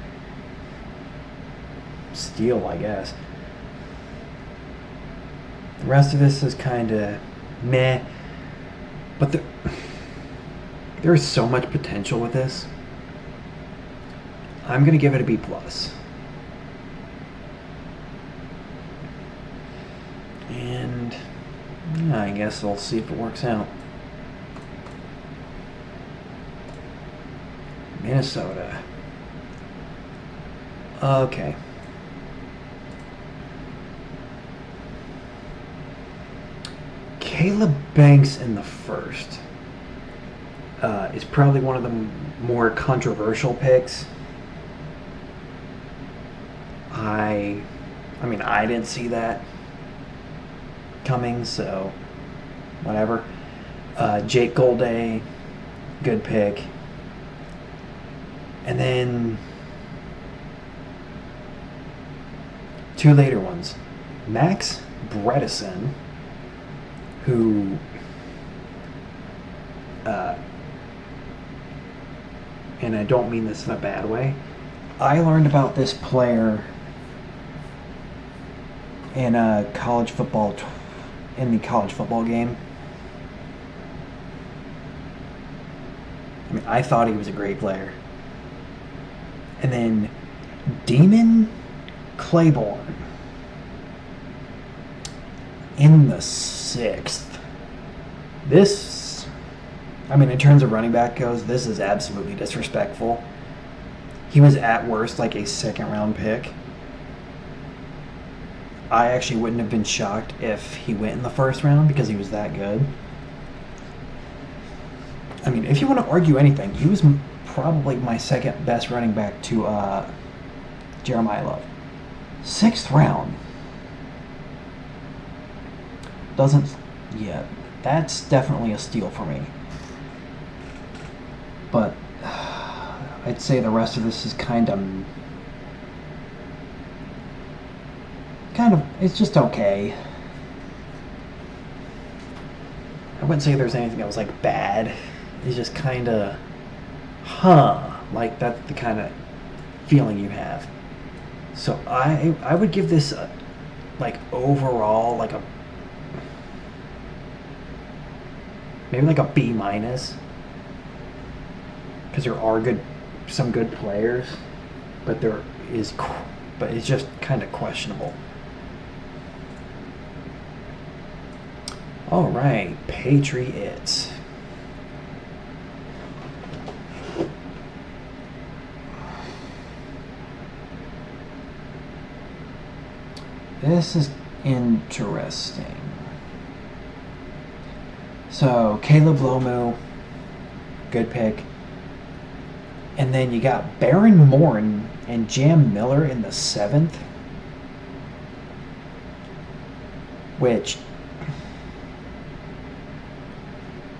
Steal, I guess. The rest of this is kind of meh, but there is so much potential with this. I'm gonna give it a B plus. And I guess we'll see if it works out. Minnesota. Okay. Caleb Banks in the first is probably one of the more controversial picks. I mean, I didn't see that coming, so whatever. Jake Golday, good pick. And then two later ones. Max Bredesen, who and I don't mean this in a bad way, I learned about this player in a college football in the college football game. I mean, I thought he was a great player. And then Demon Claiborne in the sixth. This, I mean, in terms of running back goes, this is absolutely disrespectful. He was at worst like a second round pick. I actually wouldn't have been shocked if he went in the first round because he was that good. I mean, if you want to argue anything, he was probably my second best running back to Jeremiah Love. Sixth round. That's definitely a steal for me. But I'd say the rest of this is kind of, it's just okay. I wouldn't say there's anything that was like bad. It's just kind of, like that's the kind of feeling you have. So I would give this like overall like a maybe like a B minus, because there are some good players, but it's just kind of questionable. All right, Patriots. This is interesting. So Caleb Lomu, good pick. And then you got Baron Morton and Jam Miller in the 7th. Which,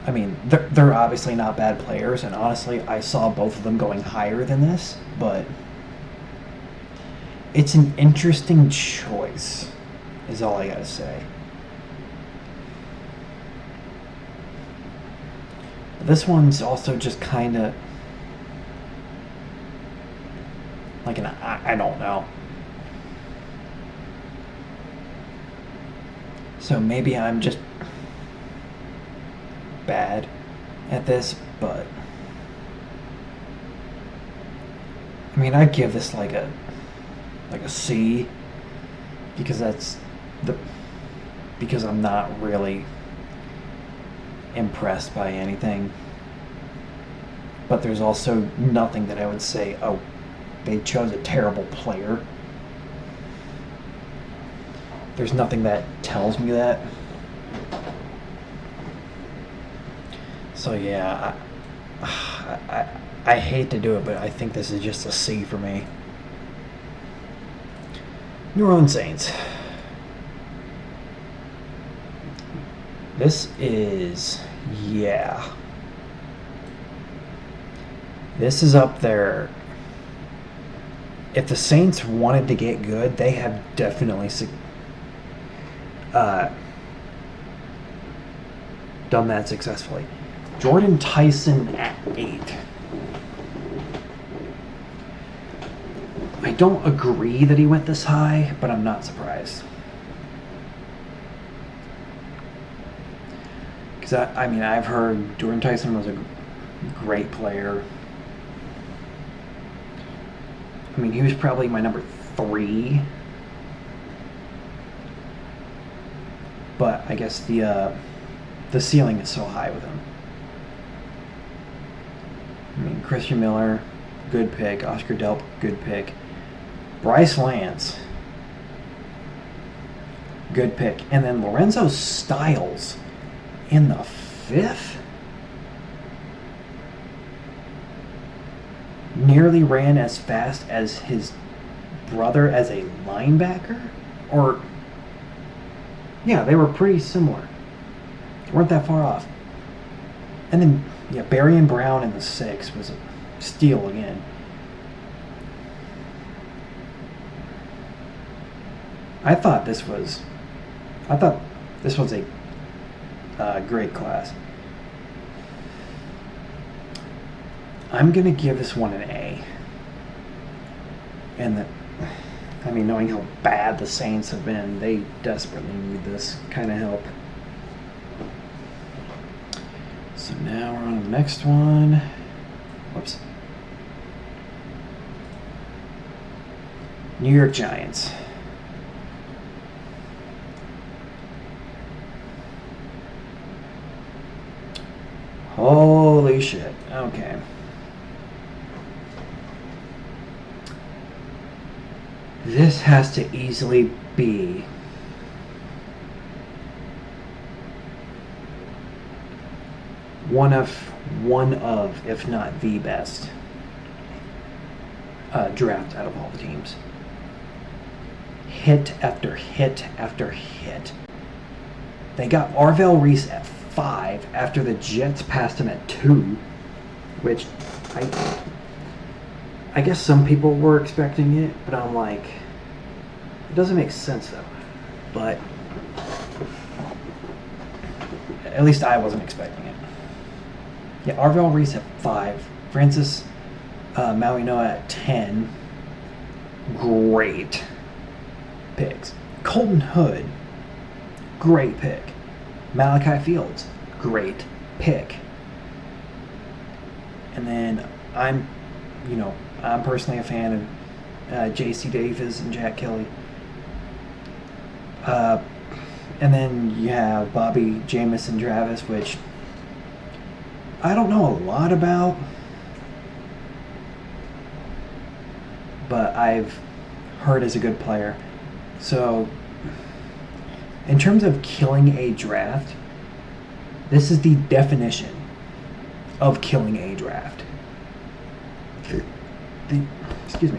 I mean, they're obviously not bad players, and honestly, I saw both of them going higher than this, but it's an interesting choice, is all I gotta say. This one's also just kind of like I don't know. So maybe I'm just bad at this, but I mean, I'd give this like a C, because because I'm not really impressed by anything. But there's also nothing that I would say, oh, they chose a terrible player. There's nothing that tells me that. So yeah, I hate to do it, but I think this is just a C for me. New Orleans Saints. This is, yeah. This is up there. If the Saints wanted to get good, they have definitely done that successfully. Jordan Tyson at 8. I don't agree that he went this high, but I'm not surprised. Because I mean, I've heard Jordan Tyson was a great player. I mean, he was probably my number 3. But I guess the ceiling is so high with him. I mean, Christian Miller, good pick. Oscar Delp, good pick. Bryce Lance, good pick. And then Lorenzo Styles in the 5th. Nearly ran as fast as his brother as a linebacker? Or, yeah, they were pretty similar. They weren't that far off. And then, yeah, Barian Brown in the 6th was a steal again. I thought this was a great class. I'm going to give this one an A. And I mean, knowing how bad the Saints have been, they desperately need this kind of help. So now we're on to the next one. Whoops. New York Giants. Holy shit. Okay. This has to easily be one of, if not the best draft out of all the teams. Hit after hit after hit. They got Arvell Reese at 5 after the Jets passed him at 2, which I guess some people were expecting it, but I'm like, it doesn't make sense though. But at least I wasn't expecting it. Yeah, Arvell Reese at 5, Francis Mauigoa at 10. Great picks. Colton Hood, great pick. Malachi Fields, great pick. And then I'm personally a fan of J.C. Davis and Jack Kelly. And then you have Bobby Jamison Travis, which I don't know a lot about, but I've heard is a good player. So in terms of killing a draft, This is the definition of killing a draft. Excuse me.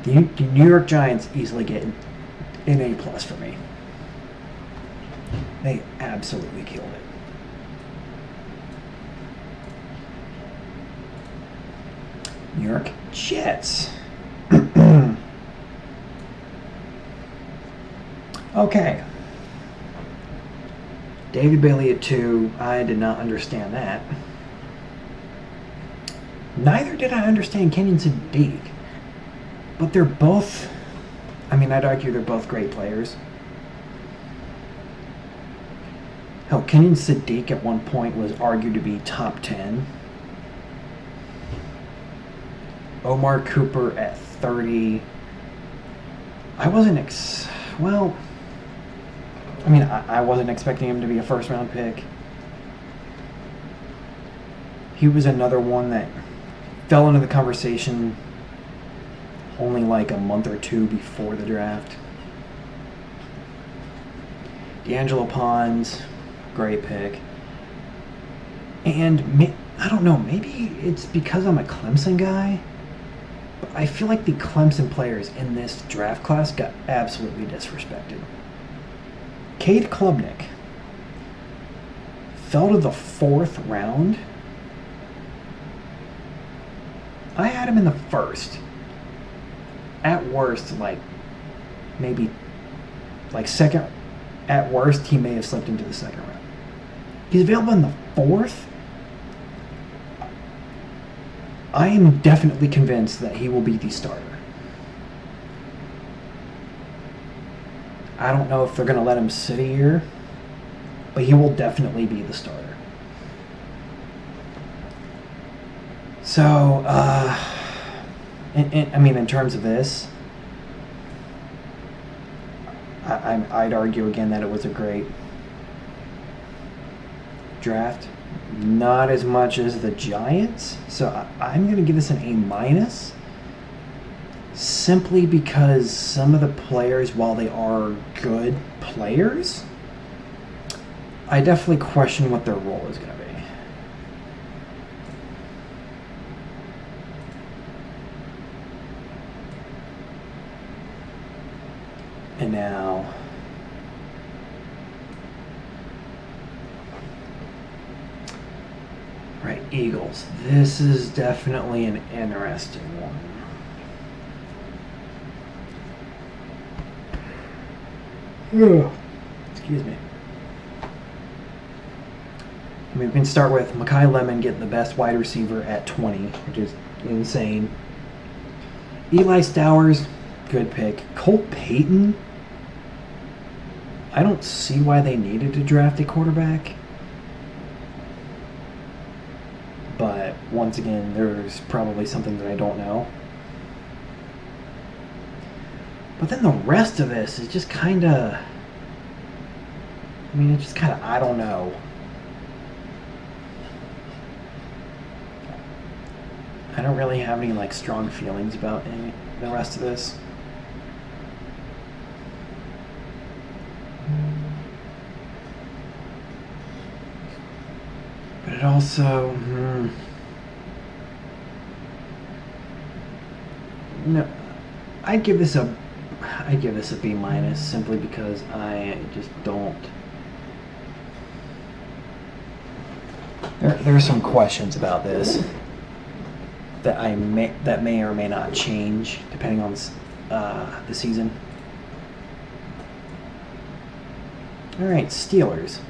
The New York Giants easily get an A+ for me. They absolutely killed it. New York Jets. Okay. David Bailey at 2. I did not understand that. Neither did I understand Kenyon Sadiq. But they're both, I'd argue they're both great players. Hell, Kenyon Sadiq at one point was argued to be top 10. Omar Cooper at 30. I wasn't I wasn't expecting him to be a first round pick. He was another one that fell into the conversation only like a month or two before the draft. D'Angelo Pons, great pick. And I don't know, maybe it's because I'm a Clemson guy, but I feel like the Clemson players in this draft class got absolutely disrespected. Cade Klubnik fell to the 4th round. I had him in the 1st. At worst, maybe second. At worst, he may have slipped into the 2nd round. He's available in the 4th. I am definitely convinced that he will be the starter. I don't know if they're going to let him sit a year, but he will definitely be the starter. So, in terms of this, I'd argue again that it was a great draft. Not as much as the Giants, so I'm going to give this an A-, simply because some of the players, while they are good players, I definitely question what their role is going to be. And now, right, Eagles. This is definitely an interesting one. Excuse me. We can start with Mekhi Lemon getting the best wide receiver at 20, which is insane. Eli Stowers, good pick. Cole Payton, I don't see why they needed to draft a quarterback. But once again, there's probably something that I don't know. But then the rest of this is just kind of, I don't know. I don't really have any strong feelings about the rest of this. But it also, no, I'd give this a B- simply because I just don't. There are some questions about this that may or may not change depending on the season. All right, Steelers.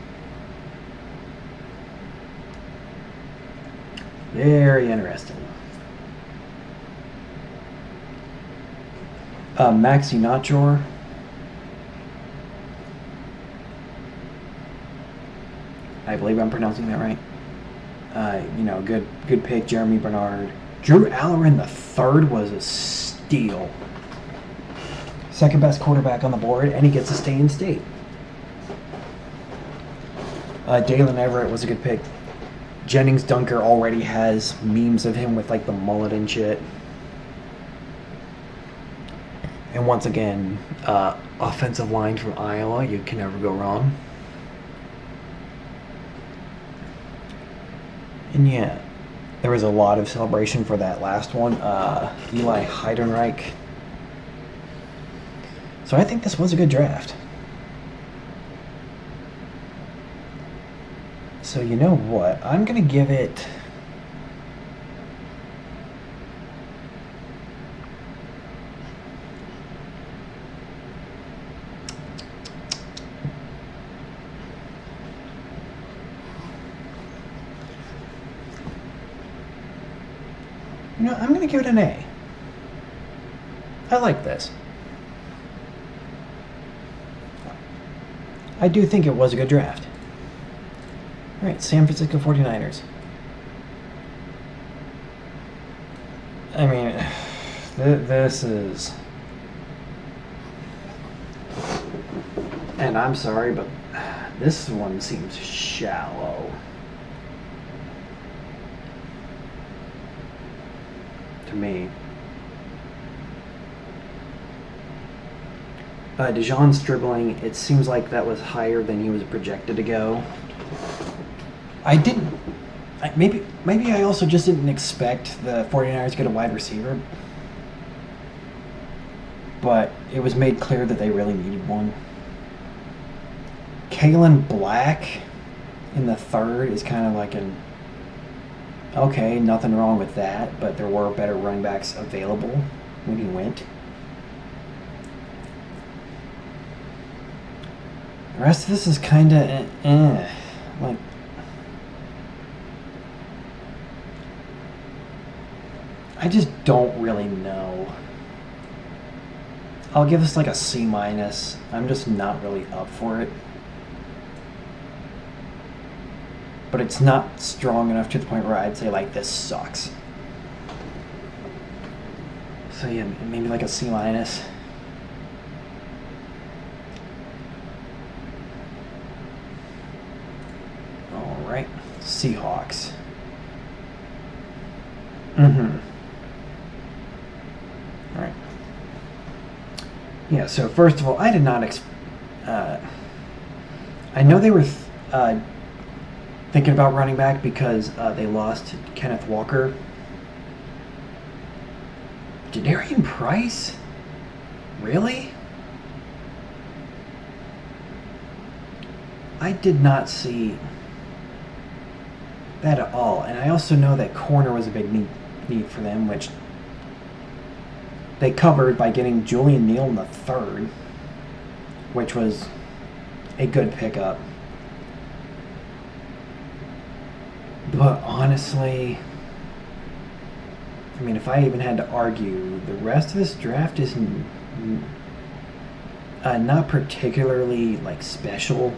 Very interesting. Maxi Nachor. I believe I'm pronouncing that right. Good pick, Jeremy Bernard. Drew Allerin the third was a steal. Second best quarterback on the board, and he gets to stay in state. Dalen Everett was a good pick. Jennings Dunker already has memes of him with the mullet and shit. And once again, offensive line from Iowa, you can never go wrong. And yeah, there was a lot of celebration for that last one. Eli Heidenreich. So I think this was a good draft. So you know what? I'm going to give it... You know, I'm going to give it an A. I like this. I do think it was a good draft. All right, San Francisco 49ers. I mean, this is... And I'm sorry, but this one seems shallow. To me. Dijon's dribbling, it seems like that was higher than he was projected to go. I didn't... Maybe I also just didn't expect the 49ers to get a wide receiver. But it was made clear that they really needed one. Kalen Black in the third is kind of like an... Okay, nothing wrong with that, but there were better running backs available when he went. The rest of this is kind of like... I just don't really know. I'll give this like a C-. I'm just not really up for it. But it's not strong enough to the point where I'd say like this sucks. So yeah, maybe like a C-. Alright, Seahawks. Alright. Yeah, so first of all, I did not I know they were thinking about running back because they lost Kenneth Walker. Denarian Price? Really? I did not see that at all. And I also know that corner was a big need for them, which they covered by getting Julian Neal in the third, which was a good pickup. But honestly, I mean, if I even had to argue, the rest of this draft is not particularly like special.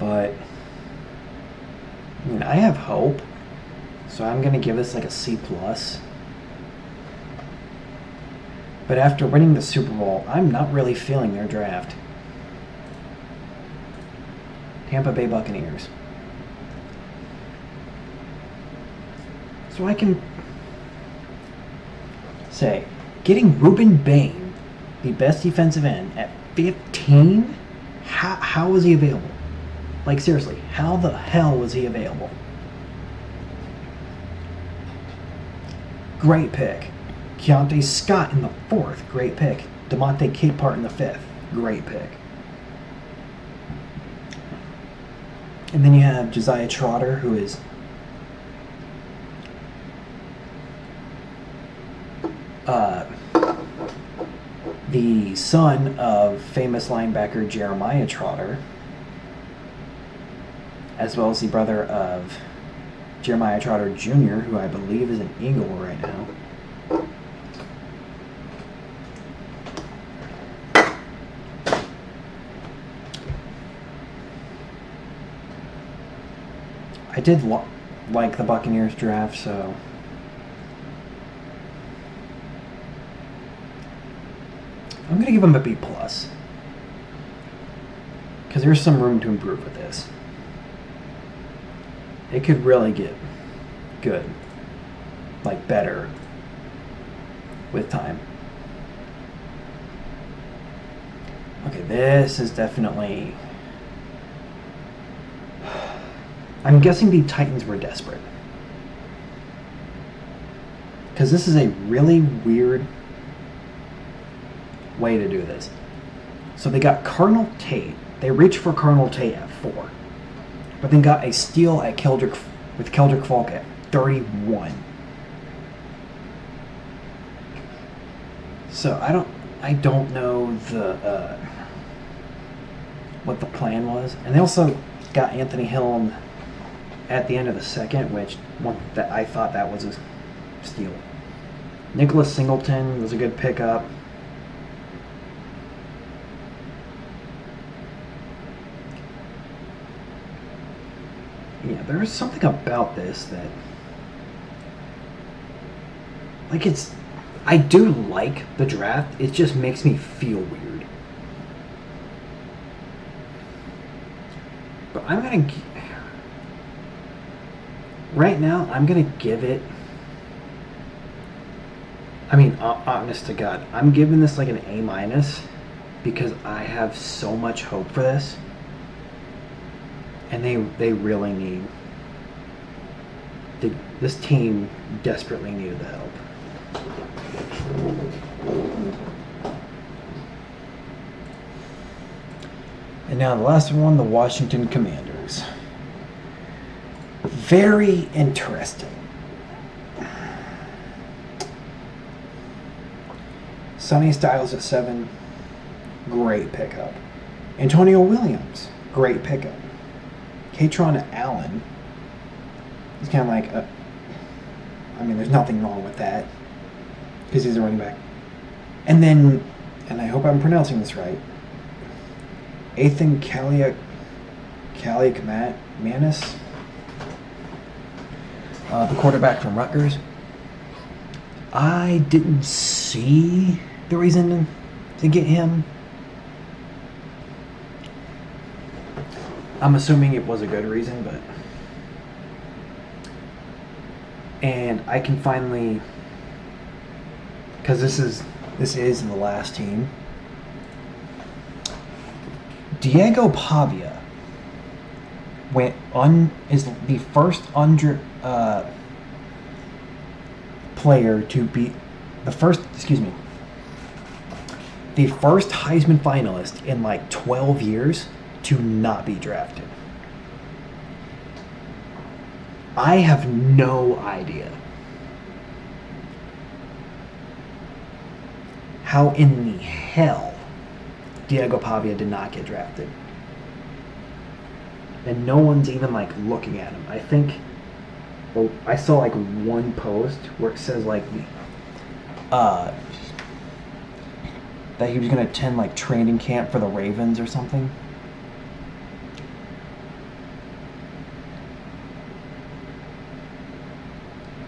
But I mean, I have hope, so I'm gonna give this like a C+. But after winning the Super Bowl, I'm not really feeling their draft. Tampa Bay Buccaneers. So I can say, getting Ruben Bain, the best defensive end, at 15? How was he available? Like, seriously, how the hell was he available? Great pick. Keontae Scott in the fourth, great pick. DeMonte Capehart in the fifth, great pick. And then you have Josiah Trotter, who is the son of famous linebacker Jeremiah Trotter, as well as the brother of Jeremiah Trotter Jr., who I believe is an Eagle right now. I did like the Buccaneers draft, so I'm going to give them a B+. Because there's some room to improve with this. It could really get good. Like, better. with time. Okay, this is definitely... I'm guessing the Titans were desperate. Because this is a really weird way to do this. So they got Cardinal Tate. They reached for Cardinal Tate at 4. But then got a steal at with Keldrick Falk at 31. So I don't know the what the plan was. And they also got Anthony Hill at the end of the second, which that I thought that was a steal. Nicholas Singleton was a good pickup. Yeah, there's something about this that, like, I do like the draft. It just makes me feel weird. But right now, I'm gonna give it. I mean, honest to God, I'm giving this like an A- because I have so much hope for this. And they really need... This team desperately needed the help. And now the last one, the Washington Commanders. Very interesting. Sonny Styles at 7, great pickup. Antonio Williams, great pickup. Katron Allen is kind of like, I mean, there's nothing wrong with that because he's a running back. And then, and I hope I'm pronouncing this right, Ethan Kaliakmanis, the quarterback from Rutgers. I didn't see the reason to get him. I'm assuming it was a good reason, but... And I can finally... Because this is the last team. Diego Pavia is the first player to be... The first Heisman finalist in like 12 years to not be drafted. I have no idea how in the hell Diego Pavia did not get drafted. And no one's even like looking at him. I think, well, I saw like one post where it says like that he was going to attend like training camp for the Ravens or something.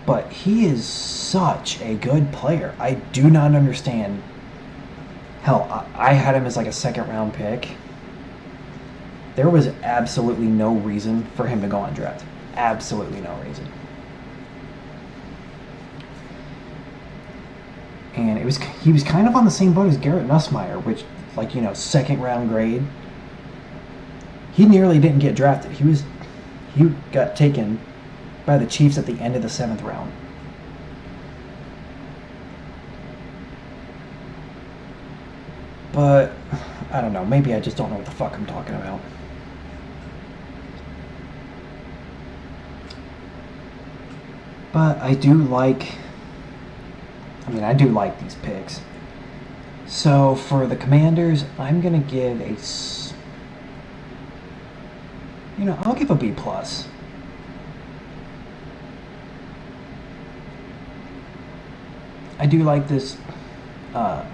But he is such a good player. I do not understand. Hell, I had him as like a second round pick. There was absolutely no reason for him to go undrafted. Absolutely no reason. And he was kind of on the same boat as Garrett Nussmeier, which, like, you know, second round grade. He nearly didn't get drafted. He got taken by the Chiefs at the end of the 7th round. But I don't know, maybe I just don't know what the fuck I'm talking about. But I do like these picks. So for the Commanders, I'm gonna give I'll give a B+. I do like this. I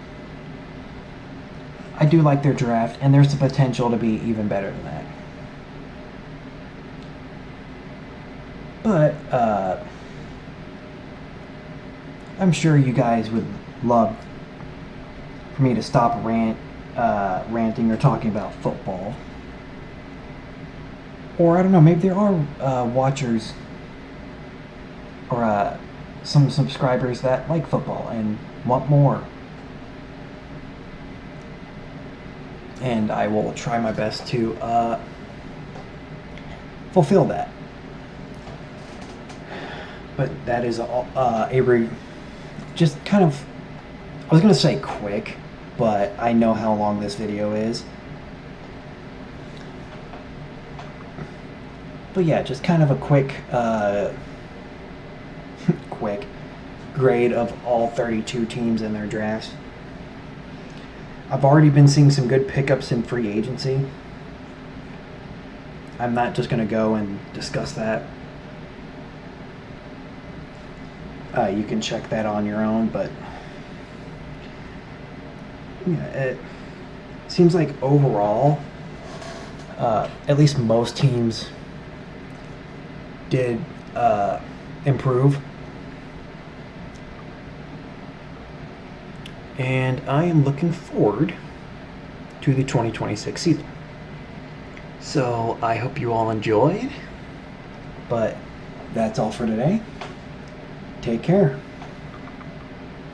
do like their draft, and there's the potential to be even better than that. But I'm sure you guys would love for me to stop ranting or talking about football. Or I don't know, maybe there are watchers or some subscribers that like football and want more. And I will try my best to fulfill that. But that is all, just kind of, I was going to say quick, but I know how long this video is. But yeah, just kind of a quick, quick grade of all 32 teams and their drafts. I've already been seeing some good pickups in free agency. I'm not just going to go and discuss that. You can check that on your own, but yeah, it seems like overall, at least most teams did improve. And I am looking forward to the 2026 season. So I hope you all enjoyed. But that's all for today. Take care.